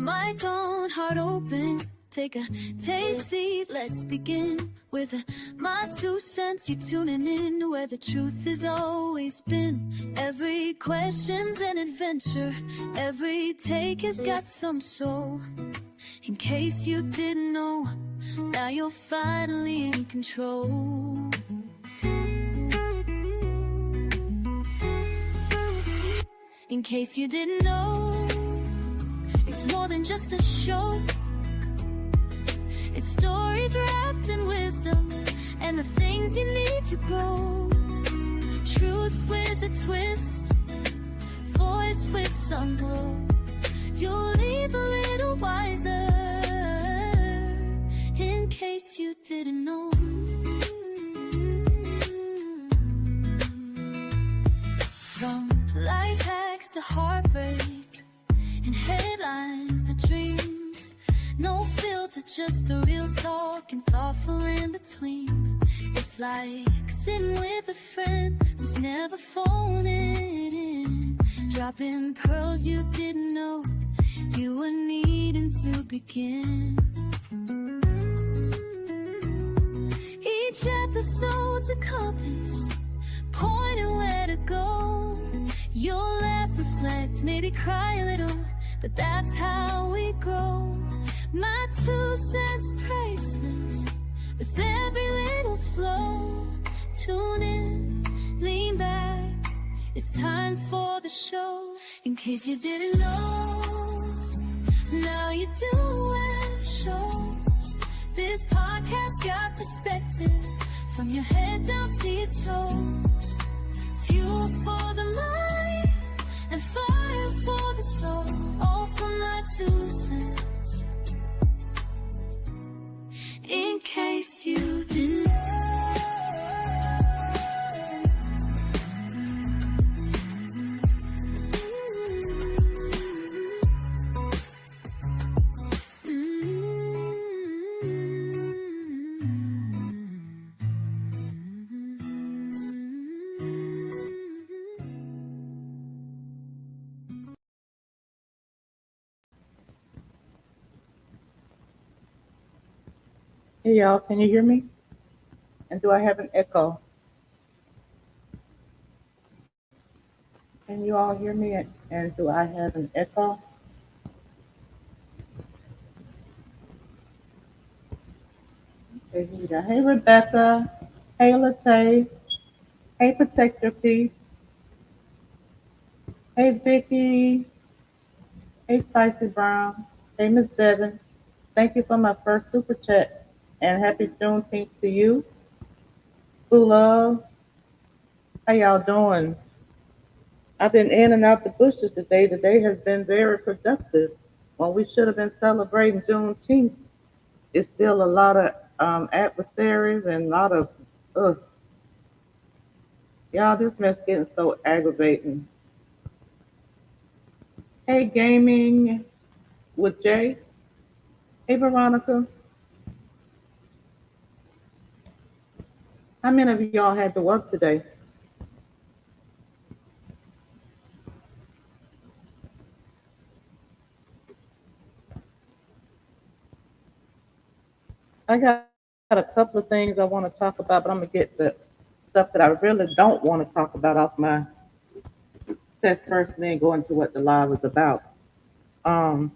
Mic on, heart open. Take a taste seat, let's begin with my 2 cents. You tuning in where the truth has always been. Every question's an adventure, every take has got some soul. In case you didn't know, now you're finally in control. In case you didn't know, it's more than just a show. It's stories wrapped in wisdom and the things you need to grow. Truth with a twist, voice with some glow. You'll leave a little wiser, in case you didn't know. From life hacks to heartbreak and headlines to dreams, no filter, just the real talk and thoughtful in betweens. It's like sitting with a friend who's never phoning in, dropping pearls you didn't know you were needing to begin. Each episode's a compass, pointing where to go. You'll laugh, reflect, maybe cry a little, but that's how we grow. My 2 cents priceless, with every little flow. Tune in, lean back, it's time for the show. In case you didn't know, now you do when it shows. This podcast got perspective, from your head down to your toes. Fuel for the mind and fire for the soul, all from my 2 cents. In case you didn't know. Hey y'all, can you hear me? And do I have an echo? Can you all hear me? And do I have an echo? Hey Rita. Hey Rebecca. Hey Latte. Hey Protector Peace. Hey Vicky. Hey Spicy Brown. Hey Miss Devin. Thank you for my first super chat. And happy Juneteenth to you. Boo love. How y'all doing? I've been in and out the bushes today. The day has been very productive. When we should have been celebrating Juneteenth, it's still a lot of adversaries and a lot of, ugh. Y'all, this mess getting so aggravating. Hey, Gaming with Jay. Hey, Veronica. How many of y'all had to work today? I got a couple of things I want to talk about, but I'm going to get the stuff that I really don't want to talk about off my chest first and then go into what the live is about. Y'all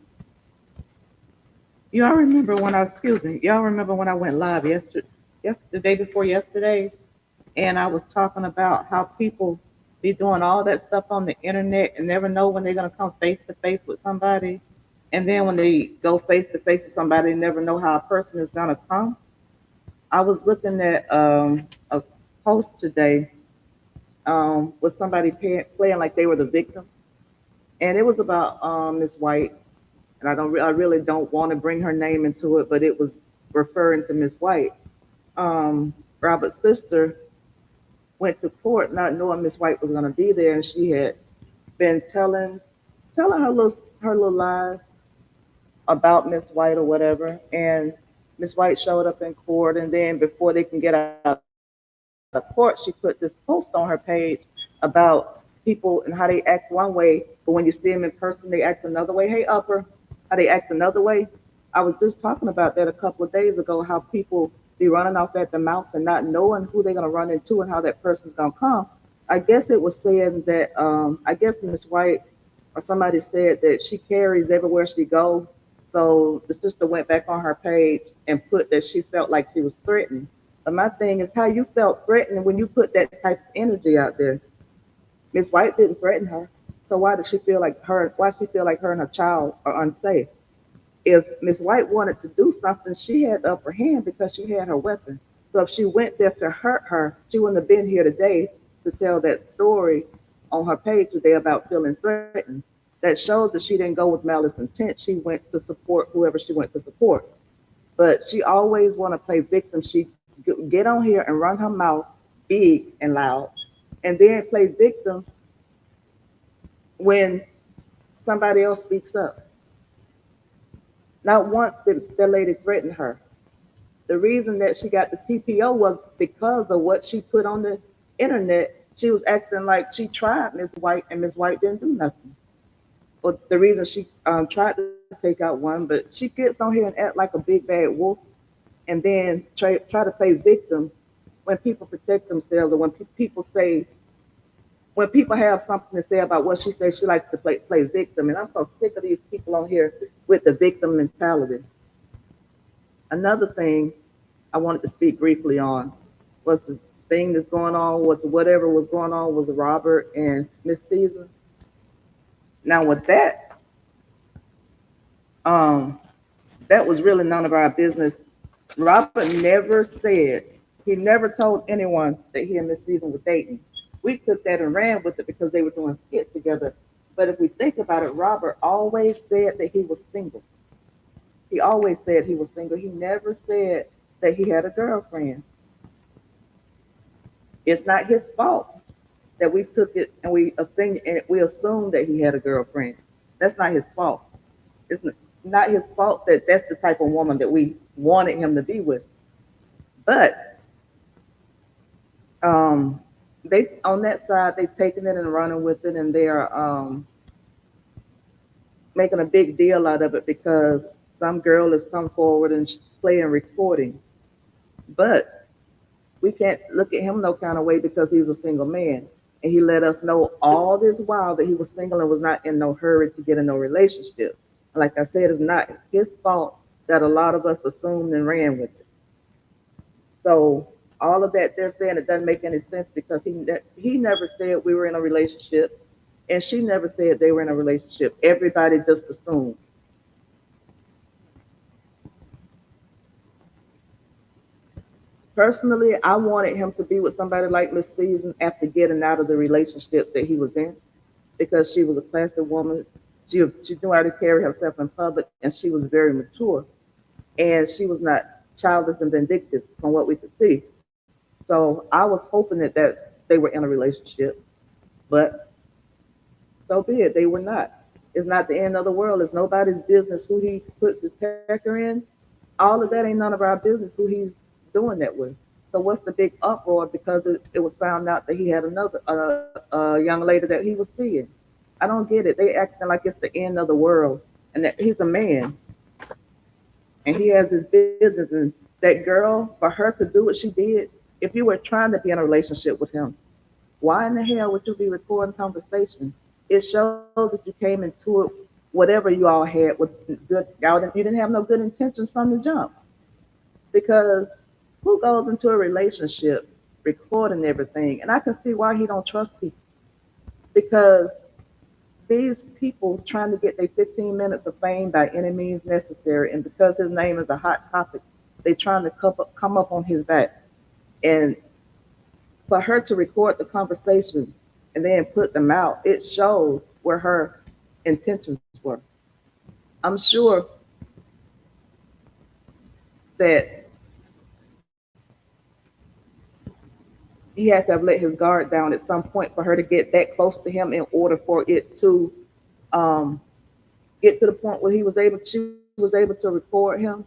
remember when I went live yesterday before yesterday, and I was talking about how people be doing all that stuff on the internet and never know when they're going to come face to face with somebody. And then when they go face to face with somebody, they never know how a person is going to come. I was looking at a post today with somebody playing like they were the victim. And it was about Miss White. And I really don't want to bring her name into it, but it was referring to Miss White. Robert's sister went to court not knowing Miss White was going to be there, and she had been telling her little lies about Miss White or whatever. And Miss White showed up in court, and then before they can get out of court, she put this post on her page about people and how they act one way, but when you see them in person, they act another way. Hey, Upper. how they act another way. I was just talking about that a couple of days ago, how people be running off at the mouth and not knowing who they're going to run into and how that person's going to come. I guess it was saying that, I guess Miss White or somebody said that she carries everywhere she goes. So the sister went back on her page and put that she felt like she was threatened. But my thing is how you felt threatened when you put that type of energy out there. Miss White didn't threaten her. So why did she feel like her? Why she feel like her and her child are unsafe? If Miss White wanted to do something, she had the upper hand because she had her weapon. So if she went there to hurt her, she wouldn't have been here today to tell that story on her page today about feeling threatened. That shows that she didn't go with malice intent. She went to support whoever she went to support. But she always want to play victim. She get on here and run her mouth big and loud, and then play victim when somebody else speaks up. Not once did the lady threaten her. The reason that she got the TPO was because of what she put on the internet. She was acting like she tried Miss White, and Miss White didn't do nothing. Well, the reason she tried to take out one, but she gets on here and act like a big bad wolf, and then try to play victim when people protect themselves, or when people say, when people have something to say about what she says, she likes to play victim. And I'm so sick of these people on here with the victim mentality. Another thing I wanted to speak briefly on was the thing that's going on with whatever was going on with Robert and Miss Caesar. Now with that, um, that was really none of our business. Robert never said, he never told anyone that he and Miss Caesar were dating. We took that and ran with it because they were doing skits together. But if we think about it, Robert always said that he was single. He always said he was single. He never said that he had a girlfriend. It's not his fault that we took it and we assumed that he had a girlfriend. That's not his fault. It's not his fault that that's the type of woman that we wanted him to be with. But they on that side they've taken it and running with it, and they're making a big deal out of it because some girl has come forward and playing recording. But we can't look at him no kind of way because he's a single man. And he let us know all this while that he was single and was not in no hurry to get in no relationship. And like I said, it's not his fault that a lot of us assumed and ran with it. So all of that they're saying, it doesn't make any sense because he never said we were in a relationship, and she never said they were in a relationship. Everybody just assumed. Personally, I wanted him to be with somebody like Miss Season after getting out of the relationship that he was in, because she was a classy woman. She knew how to carry herself in public, and she was very mature, and she was not childish and vindictive from what we could see. So I was hoping that they were in a relationship, but so be it. They were not. It's not the end of the world. It's nobody's business who he puts his pecker in. All of that ain't none of our business who he's doing that with. So what's the big uproar because it was found out that he had another young lady that he was seeing? I don't get it. They acting like it's the end of the world, and that he's a man and he has his business. And that girl, for her to do what she did, if you were trying to be in a relationship with him, why in the hell would you be recording conversations? It shows that you came into it, whatever you all had with good. You didn't have no good intentions from the jump. Because who goes into a relationship recording everything? And I can see why he don't trust people, because these people trying to get their 15 minutes of fame by any means necessary, and because his name is a hot topic, they trying to come up on his back. And for her to record the conversations and then put them out, it shows where her intentions were. I'm sure that he had to have let his guard down at some point for her to get that close to him in order for it to um, get to the point where she was able to record him.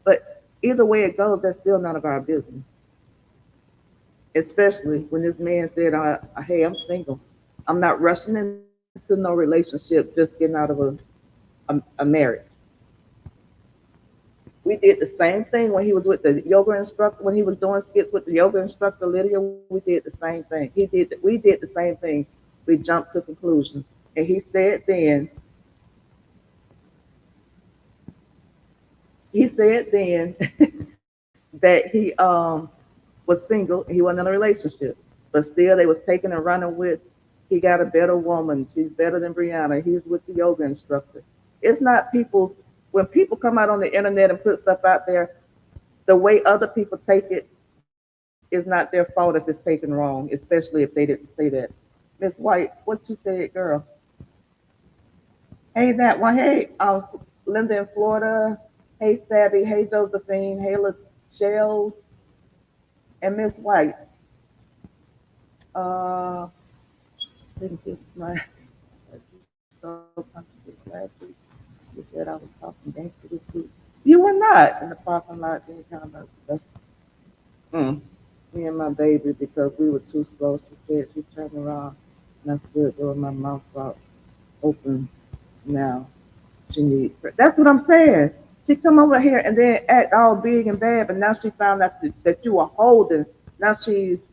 But either way it goes, that's still none of our business. Especially when this man said, "Hey, I'm single. I'm not rushing into no relationship, just getting out of a marriage." We did the same thing when he was with the yoga instructor, when he was doing skits with the yoga instructor Lydia. We did the same thing. We did the same thing. We jumped to conclusions. And he said then that he was single, he wasn't in a relationship, but still they was taking and running with. He got a better woman. She's better than Brianna. He's with the yoga instructor. It's not people's. When people come out on the internet and put stuff out there, the way other people take it is not their fault if it's taken wrong, especially if they didn't say that. Miss White, what you said, girl? Hey, that one. Hey, Linda in Florida. Hey, Savvy. Hey, Josephine. Hey, LaChelle and Miss White. Uh, didn't get my so contradictory last week. You said I was talking gangster this week. You were not in the parking lot. Then kind of that's mm, me and my baby because we were too slow. She said she turned around and I stood there with my mouth out open. Now she needs. That's what I'm saying. She come over here and then act all big and bad, but now she found out that you were holding. Now she's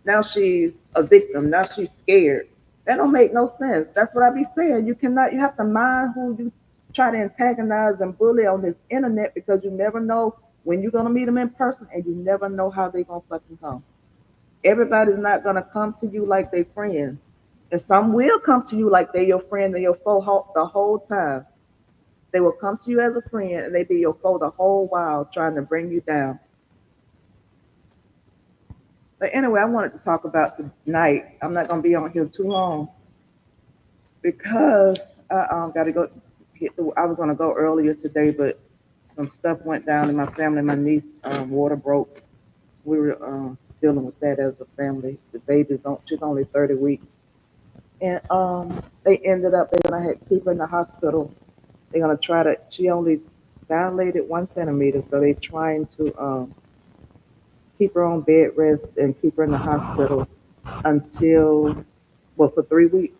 now she's a victim. Now she's scared. That don't make no sense. That's what I be saying. You cannot. You have to mind who you try to antagonize and bully on this internet because you never know when you're gonna meet them in person, and you never know how they gonna fucking come. Everybody's not gonna come to you like they friends, and some will come to you like they your friend and your foe the whole time. They will come to you as a friend and they be your foe the whole while trying to bring you down. But anyway, I wanted to talk about tonight. I'm not going to be on here too long because I got to go. I was going to go earlier today, but some stuff went down in my family. My niece water broke. We were dealing with that as a family. The baby's on. She's only 30 weeks, and they ended up they're gonna keep her in the hospital. They're gonna try to. She only dilated 1 centimeter, so they're trying to keep her on bed rest and keep her in the hospital until well for 3 weeks.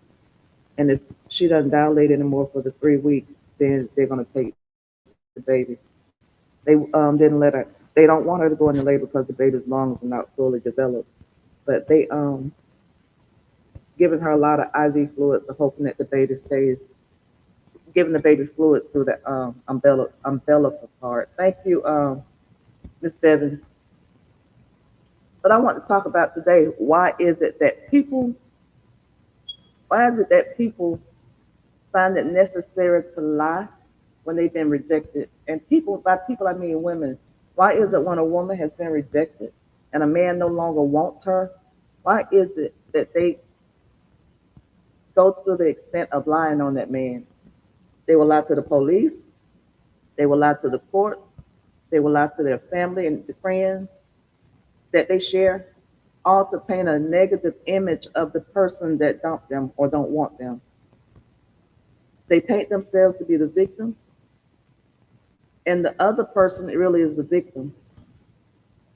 And if she doesn't dilate anymore for the 3 weeks, then they're gonna take the baby. They didn't let her. They don't want her to go into labor because the baby's lungs are not fully developed. But they giving her a lot of IV fluids, to hoping that the baby stays giving the baby fluids through the umbilical part. Thank you, Miss Bevan. But I want to talk about today. Why is it that people find it necessary to lie when they've been rejected? And people, by people I mean women. Why is it when a woman has been rejected and a man no longer wants her? Why is it that they go to the extent of lying on that man? They will lie to the police. They will lie to the courts. They will lie to their family and the friends that they share, all to paint a negative image of the person that dumped them or don't want them. They paint themselves to be the victim, and the other person really is the victim.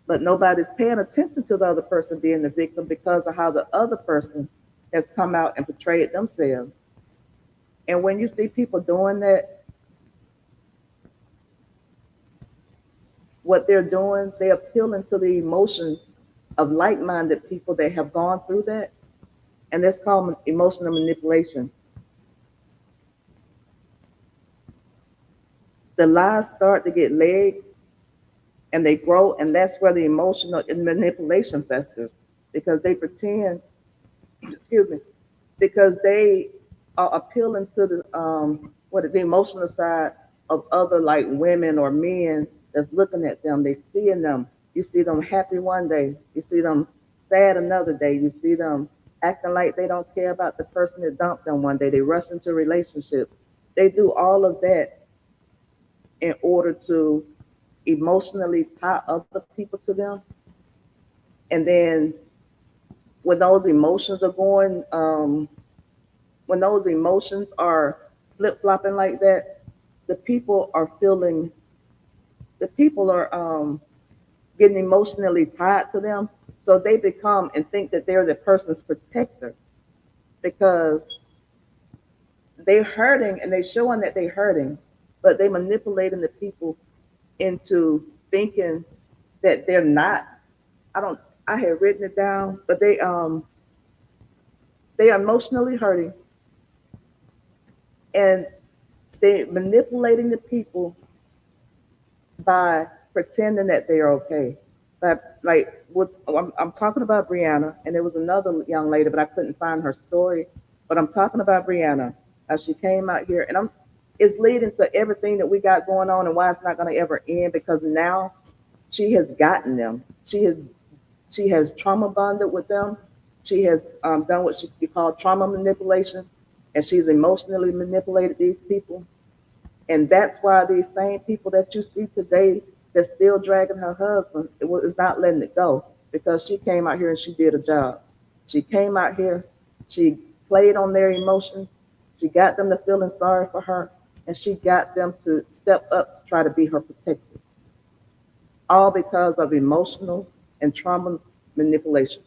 But nobody's paying attention to the other person being the victim because of how the other person has come out and portrayed themselves. And when you see people doing that, what they're doing, they're appealing to the emotions of like-minded people that have gone through that, and that's called emotional manipulation. The lies start to get legs and they grow, and that's where the emotional manipulation festers because they pretend, excuse me, because they are appealing to the emotional side of other like women or men that's looking at them. They seeing them. You see them happy one day. You see them sad another day. You see them acting like they don't care about the person that dumped them one day. They rush into relationships. They do all of that in order to emotionally tie other people to them. And then when those emotions are going, when those emotions are flip flopping like that, the people are feeling, the people are getting emotionally tied to them. So they become and think that they're the person's protector because they're hurting and they're showing that they're hurting, but they manipulating the people into thinking that they're not. I don't. I had written it down, but they are emotionally hurting and they manipulating the people by pretending that they are okay. But like, I'm talking about Brianna, and there was another young lady, but I couldn't find her story. But I'm talking about Brianna as she came out here, and it's leading to everything that we got going on, and why it's not going to ever end because now she has gotten them. She has trauma bonded with them. She has done what she called trauma manipulation, and she's emotionally manipulated these people. And that's why these same people that you see today that's still dragging her husband is not letting it go because she came out here and she did a job. She came out here, she played on their emotions, she got them to feeling sorry for her, and she got them to step up to try to be her protector, all because of emotional and trauma manipulation.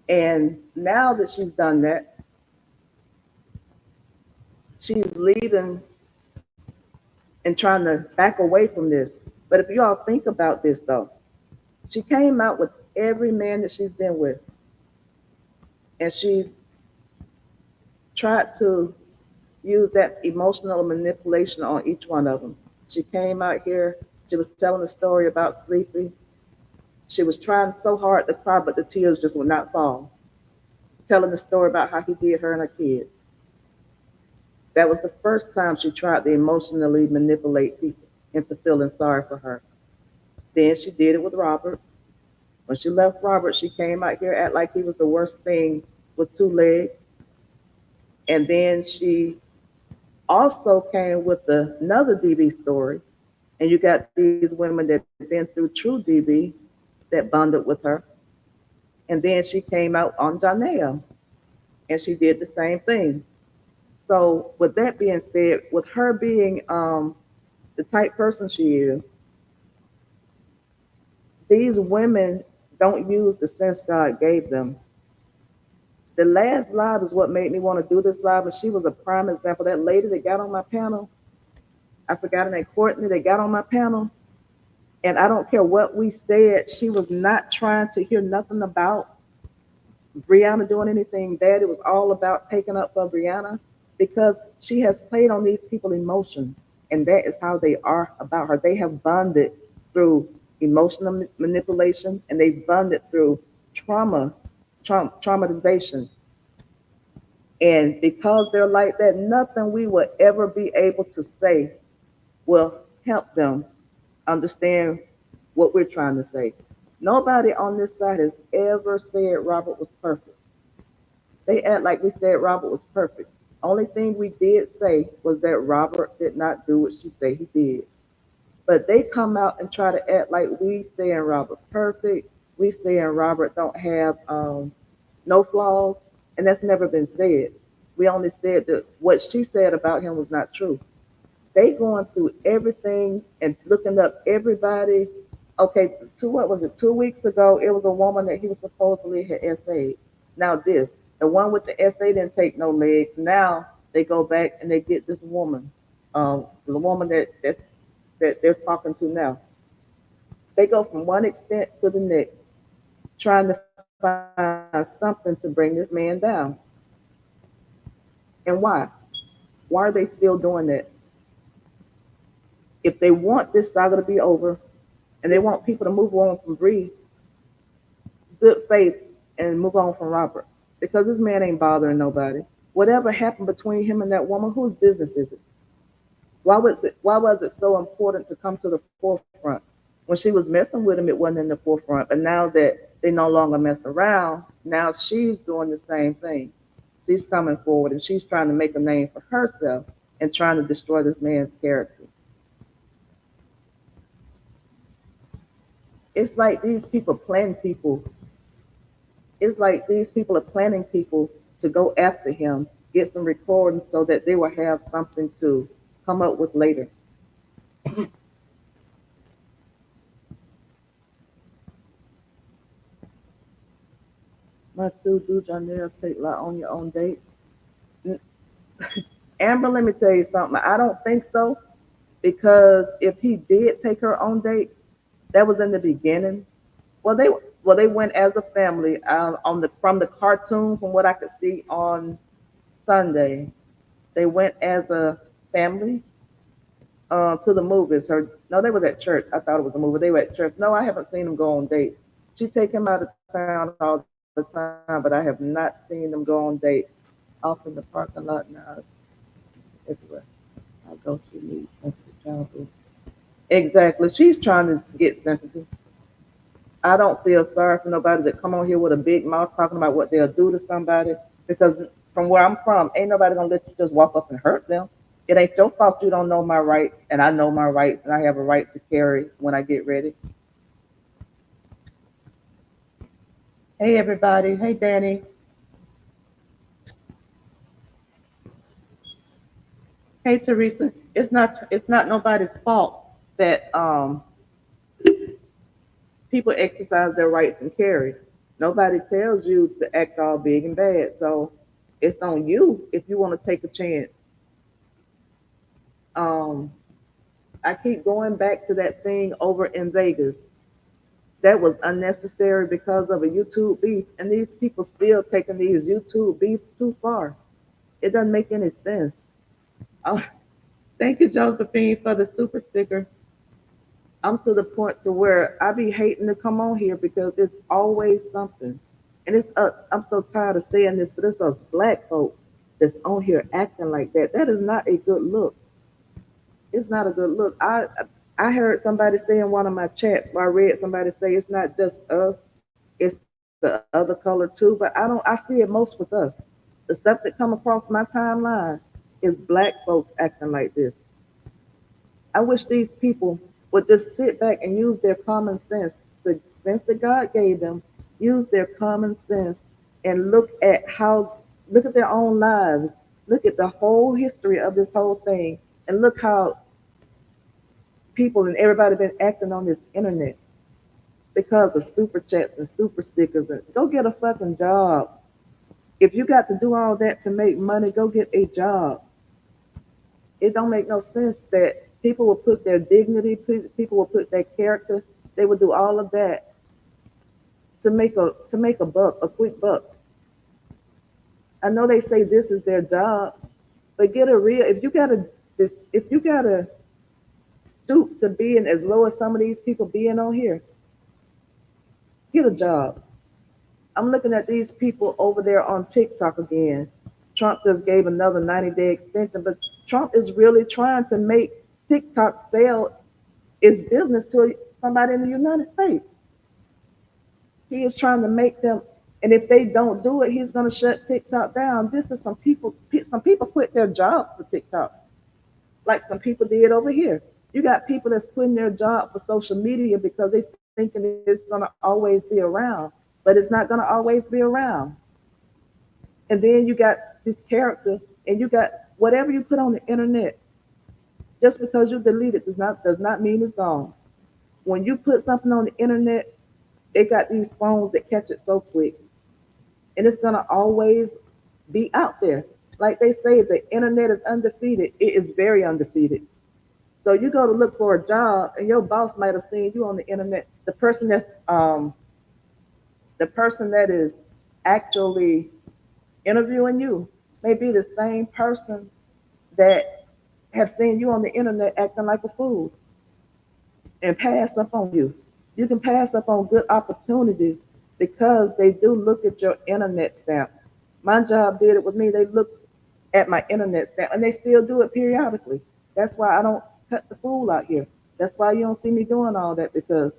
And now that she's done that, she's leaving and trying to back away from this. But if you all think about this though, she came out with every man that she's been with, and she tried to use that emotional manipulation on each one of them. She came out here, she was telling a story about Sleepy. She was trying so hard to cry, but the tears just would not fall. Telling the story about how he did her and her kids. That was the first time she tried to emotionally manipulate people into feeling sorry for her. Then she did it with Robert. When she left Robert, she came out here act like he was the worst thing with two legs. And then she also came with another DB story. And you got these women that have been through true DB that bonded with her. And then she came out on Janelle and she did the same thing. So with that being said, with her being the type person she is, these women don't use the sense God gave them. The last live is what made me want to do this live, and she was a prime example. That lady that got on my panel, I forgot her name, Courtney, that got on my panel, and I don't care what we said, she was not trying to hear nothing about Brianna doing anything bad. It was all about taking up for Brianna because she has played on these people's emotions, and that is how they are about her. They have bonded through emotional manipulation, and they've bonded through traumatization. And because they're like that, nothing we will ever be able to say will help them understand what we're trying to say. Nobody on this side has ever said Robert was perfect. They act like we said Robert was perfect. Only thing we did say was that Robert did not do what she said he did. But they come out and try to act like we saying Robert perfect. We saying Robert don't have no flaws, and that's never been said. We only said that what she said about him was not true. They going through everything and looking up everybody. Okay, what was it? 2 weeks ago, it was a woman that he was supposedly had essayed. Now this, the one with the essay didn't take no legs. Now they go back and they get this woman, the woman that they're talking to now. They go from one extent to the next, trying to find something to bring this man down. And why? Why are they still doing that? If they want this saga to be over and they want people to move on from Bree, good faith, and move on from Robert. Because this man ain't bothering nobody. Whatever happened between him and that woman, whose business is it? Why was it so important to come to the forefront? When she was messing with him, it wasn't in the forefront. But now that they no longer mess around, now she's doing the same thing. She's coming forward and she's trying to make a name for herself and trying to destroy this man's character. It's like these people plan people. It's like these people are planning people to go after him, get some recordings so that they will have something to come up with later. Must do Janelle take lot on your own date. Amber, let me tell you something. I don't think so. because if he did take her on date, that was in the beginning. Well, they went as a family on the from the cartoon, from what I could see on Sunday. They went as a family to the movies. Her no, they was at church. I thought it was a movie. They were at church. No, I haven't seen them go on dates. She take him out of town all the time, but I have not seen them go on dates off in the parking lot now. Everywhere I go, she needs sympathy. Child. Exactly. She's trying to get sympathy. I don't feel sorry for nobody that come on here with a big mouth talking about what they'll do to somebody, because from where I'm from, ain't nobody gonna let you just walk up and hurt them. It ain't your fault you don't know my rights, and I know my rights, and I have a right to carry when I get ready. Hey everybody. Hey Danny. Hey Teresa. It's not nobody's fault that people exercise their rights and carry. Nobody tells you to act all big and bad. So it's on you if you want to take a chance. Um, I keep going back to that thing over in Vegas. That was unnecessary because of a YouTube beef, and these people still taking these YouTube beefs too far. It doesn't make any sense. Oh, thank you, Josephine, for the super sticker. I'm to the point to where I be hating to come on here because it's always something. And I'm so tired of saying this, but it's us black folk that's on here acting like that. That is not a good look. It's not a good look. I heard somebody say in one of my chats, where I read somebody say it's not just us, it's the other color too. But I see it most with us. The stuff that come across my timeline is black folks acting like this. I wish these people would just sit back and use their common sense, the sense that God gave them, use their common sense and look at their own lives, look at the whole history of this whole thing, and look how people and everybody been acting on this internet because of super chats and super stickers. And go get a fucking job. If you got to do all that to make money, go get a job. It don't make no sense that people will put their dignity, people will put their character, they will do all of that to make a buck, a quick buck. I know they say this is their job, but get a real. If you gotta stoop to being as low as some of these people being on here, get a job. I'm looking at these people over there on TikTok again. Trump just gave another 90-day extension, but Trump is really trying to make TikTok sell its business to somebody in the United States. He is trying to make them, and if they don't do it, he's going to shut TikTok down. This is some people. Some people quit their jobs for TikTok, like some people did over here. You got people that's quitting their job for social media because they thinking it's going to always be around, but it's not going to always be around. And then you got this character, and you got whatever you put on the internet. Just because you delete it does not mean it's gone. When you put something on the internet, they got these phones that catch it so quick, and it's gonna always be out there. Like they say, the internet is undefeated. It is very undefeated. So you go to look for a job, and your boss might have seen you on the internet. The person that is actually interviewing you may be the same person that have seen you on the internet acting like a fool and pass up on you. You can pass up on good opportunities because they do look at your internet stamp. My job did it with me. They look at my internet stamp, and they still do it periodically. That's why I don't cut the fool out here. That's why you don't see me doing all that, because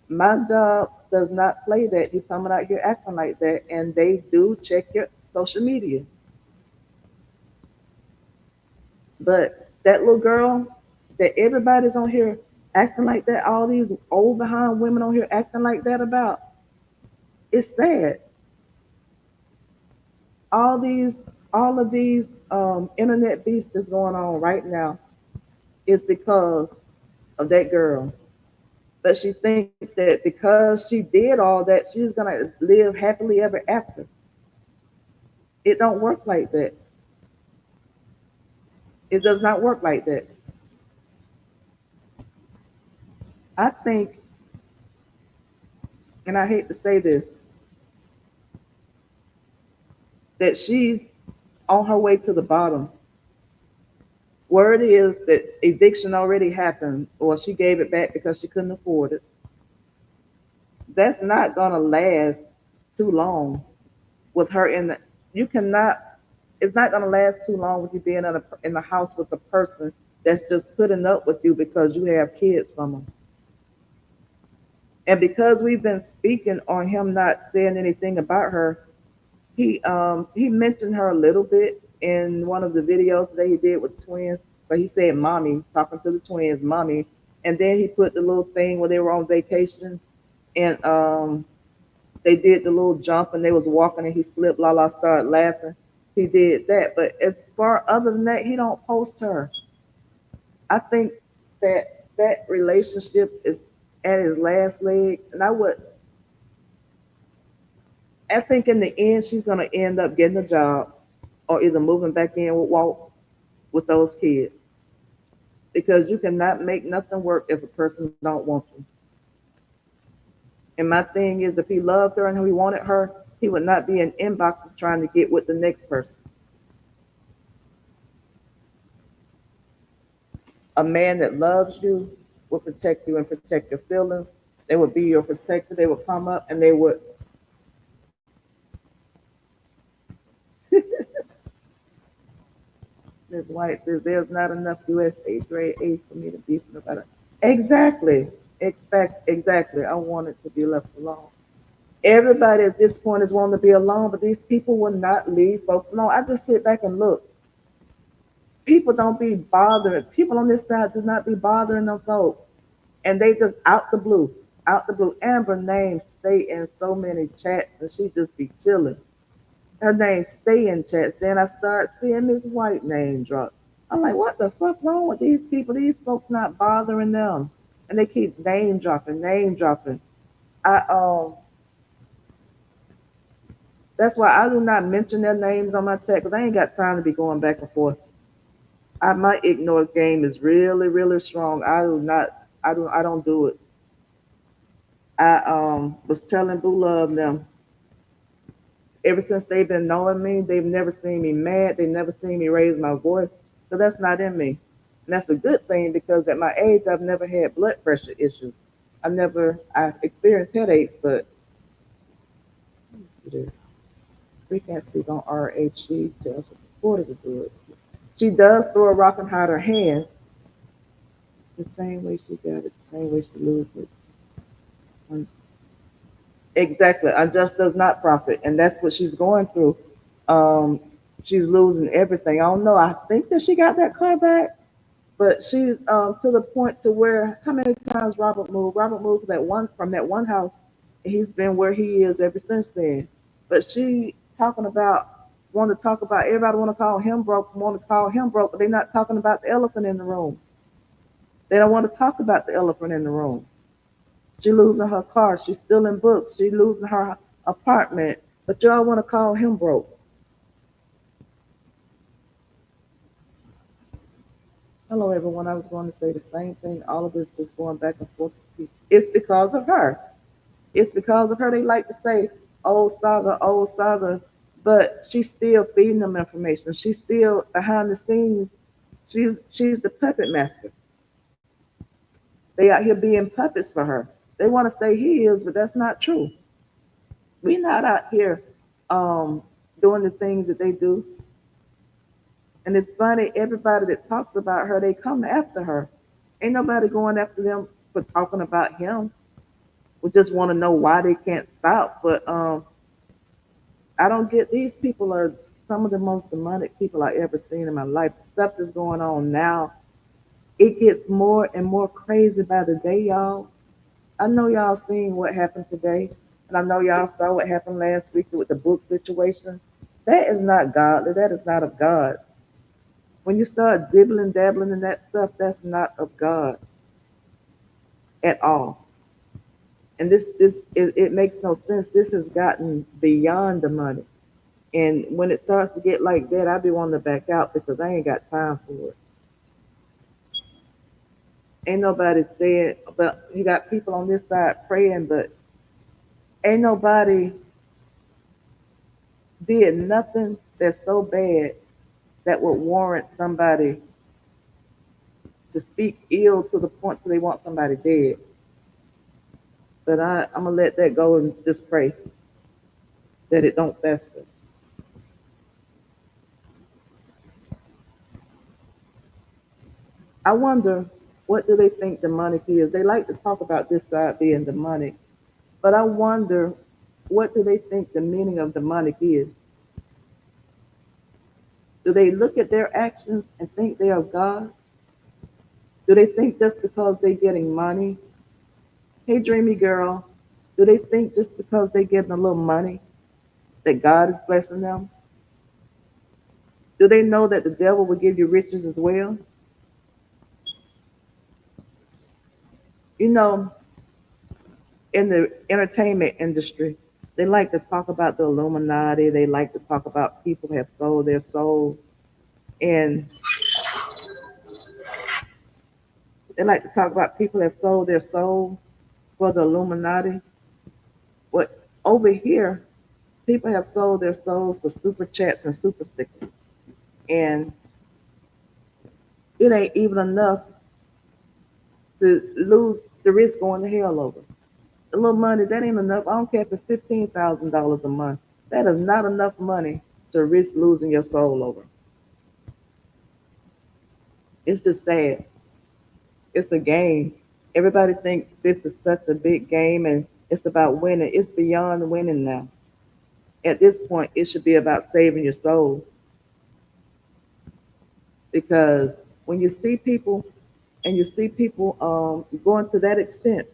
my job does not play that. You coming out here acting like that, and they do check your social media. But that little girl that everybody's on here acting like that, all these old behind women on here acting like that about, it's sad. All these, all of these internet beefs that's going on right now is because of that girl. But she thinks that because she did all that, she's gonna live happily ever after. It don't work like that. It does not work like that. think, and I hate to say this, that she's on her way to the bottom. Word is that eviction already happened, or she gave it back because she couldn't afford it. That's not gonna last too long with her in the. You cannot. It's not gonna last too long with you being in the house with a person that's just putting up with you because you have kids from them. And because we've been speaking on him not saying anything about her, he mentioned her a little bit in one of the videos that he did with the twins, but he said mommy, talking to the twins, mommy. And then he put the little thing where they were on vacation and they did the little jump and they was walking and he slipped, Lala started laughing. He did that. But as far other than that, he don't post her. I think that that relationship is at his last leg. And I think in the end she's gonna end up getting a job or either moving back in with Walt with those kids. Because you cannot make nothing work if a person don't want you. And my thing is if he loved her and he wanted her, he would not be in inboxes trying to get with the next person. A man that loves you will protect you and protect your feelings. They would be your protector. They would come up and they would. Ms. White says there's not enough USA grade A for me to be about it. Exactly. Exactly. I want it to be left alone. Everybody at this point is wanting to be alone, but these people will not leave folks alone. I just sit back and look. People don't be bothering. People on this side do not be bothering them folks. And they just out the blue, out the blue. Amber name stay in so many chats and she just be chilling. Her name stay in chats. Then I start seeing Miss White name drop. I'm like, what the fuck wrong with these people? These folks not bothering them. And they keep name dropping, name dropping. I That's why I do not mention their names on my chat because I ain't got time to be going back and forth. My ignore game is really, really strong. I do not I don't do it. I was telling Boo Love them ever since they've been knowing me, they've never seen me mad, they never seen me raise my voice. So that's not in me. And that's a good thing because at my age I've never had blood pressure issues. I've experienced headaches, but it is. We can't speak on RH. She tells what the quarter to do it. She does throw a rock and hide her hand the same way she got it, the same way she loses it. Exactly. Unjust does not profit, and that's what she's going through. Um, she's losing everything. I don't know. I think that she got that car back, but she's to the point to where how many times Robert moved? Robert moved that one from that one house. And he's been where he is ever since then. But she talking about want to talk about everybody want to call him broke, but they're not talking about the elephant in the room. They don't want to talk about the elephant in the room. She losing her car. She's stealing books. She losing her apartment. But y'all want to call him broke. Hello, everyone. I was going to say the same thing. All of this just going back and forth. It's because of her. It's because of her. They like to say, old saga. But she's still feeding them information. She's still behind the scenes. She's the puppet master. They out here being puppets for her. They want to say he is, but that's not true. We're not out here um, doing the things that they do. And it's funny, everybody that talks about her, they come after her. Ain't nobody going after them for talking about him. We just want to know why they can't stop. But I don't get these people are some of the most demonic people I ever seen in my life. The stuff that's going on now, it gets more and more crazy by the day, y'all. I know y'all seen what happened today, and I know y'all saw what happened last week with the book situation. That is not godly. That is not of God. When you start dibbling, dabbling in that stuff, that's not of God at all. And it makes no sense. This has gotten beyond the money. And when it starts to get like that, I be wanting to back out because I ain't got time for it. Ain't nobody said, but you got people on this side praying, but ain't nobody did nothing that's so bad that would warrant somebody to speak ill to the point that they want somebody dead. But I'm gonna let that go and just pray that it don't fester. I wonder what do they think demonic is? They like to talk about this side being demonic, but I wonder what do they think the meaning of demonic is? Do they look at their actions and think they are God? Do they think just because they're getting money? Hey, dreamy girl, do they think just because they're getting a little money that God is blessing them? Do they know that the devil will give you riches as well? You know, in the entertainment industry, they like to talk about the Illuminati. They like to talk about people have sold their souls. And they like to talk about people have sold their souls for the Illuminati. What over here, people have sold their souls for super chats and super stickers. And it ain't even enough to lose the risk going to hell over. A little money, that ain't enough. I don't care if it's $15,000 a month. That is not enough money to risk losing your soul over. It's just sad. It's a game. Everybody thinks this is such a big game and it's about winning. It's beyond winning now. At this point, it should be about saving your soul because when you see people and you see people going to that extent,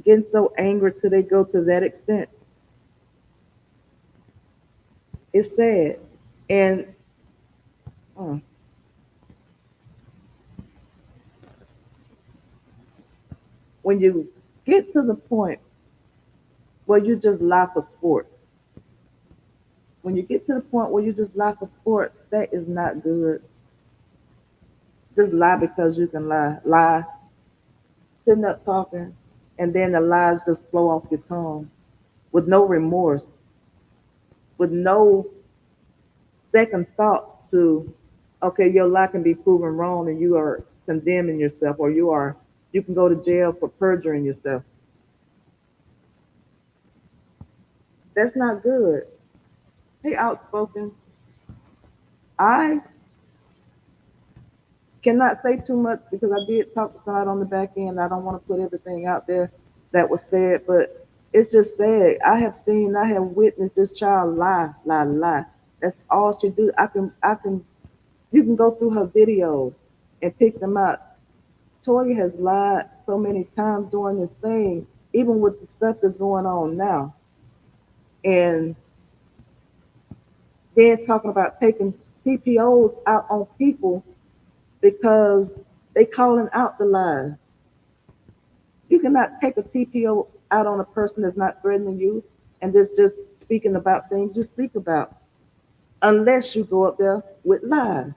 getting so angry till they go to that extent, it's sad. And uh, when you get to the point where you just lie for sport, when you get to the point where you just lie for sport, that is not good. Just lie because you can lie. Lie, sitting up talking, and then the lies just flow off your tongue with no remorse, with no second thought to, okay, your lie can be proven wrong and you are condemning yourself or you can go to jail for perjuring yourself. That's not good. Hey, outspoken. I cannot say too much because I did talk to somebody on the back end. I don't want to put everything out there that was said, but it's just sad. I have witnessed this child lie, lie, lie. That's all she do. You can go through her videos and pick them out. Toya has lied so many times during this thing, even with the stuff that's going on now. And then talking about taking TPOs out on people because they calling out the lies. You cannot take a TPO out on a person that's not threatening you and that's just speaking about things you speak about, unless you go up there with lies.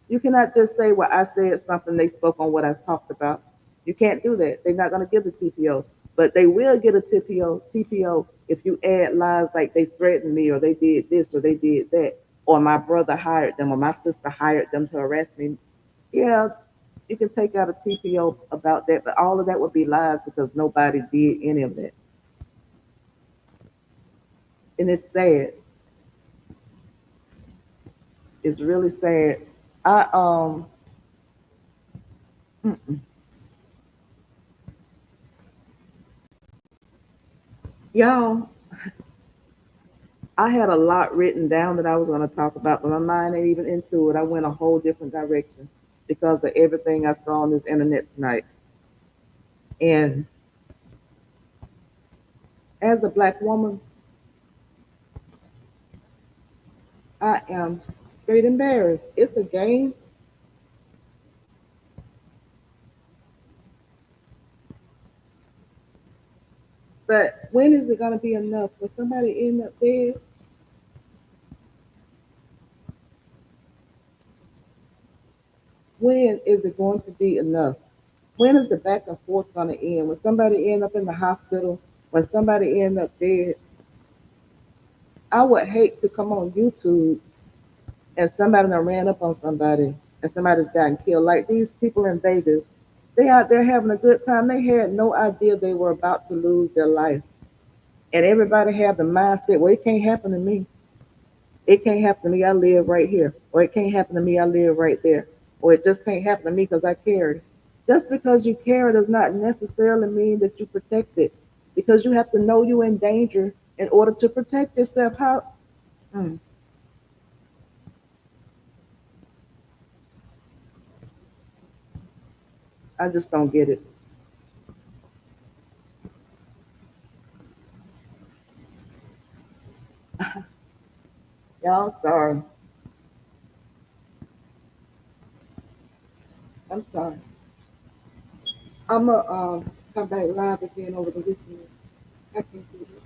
You cannot just say, well, I said something, they spoke on what I talked about. You can't do that. They're not going to give the TPO. But they will get a TPO if you add lies like they threatened me or they did this or they did that or my brother hired them or my sister hired them to harass me. Yeah, you can take out a TPO about that, but all of that would be lies because nobody did any of that. And it's sad. It's really sad. I mm-mm. Y'all, I had a lot written down that I was going to talk about, but my mind ain't even into it. I went a whole different direction because of everything I saw on this internet tonight. And as a black woman, I am straight embarrassed. It's a game, but when is it going to be enough for somebody end up dead? When is it going to be enough? When is the back and forth gonna end? When somebody end up in the hospital, when somebody end up dead, I would hate to come on YouTube and somebody done ran up on somebody and somebody's gotten killed. Like these people in Vegas, they out there having a good time. They had no idea they were about to lose their life. And everybody had the mindset, well, it can't happen to me. It can't happen to me. I live right here. Or it can't happen to me. I live right there. Or it just can't happen to me because I carry it. Just because you carry does not necessarily mean that you protect it. Because you have to know you're in danger in order to protect yourself. How? Mm, I just don't get it. Y'all, sorry. I'm sorry. I'm going to come back live again over the weekend. I can't do this.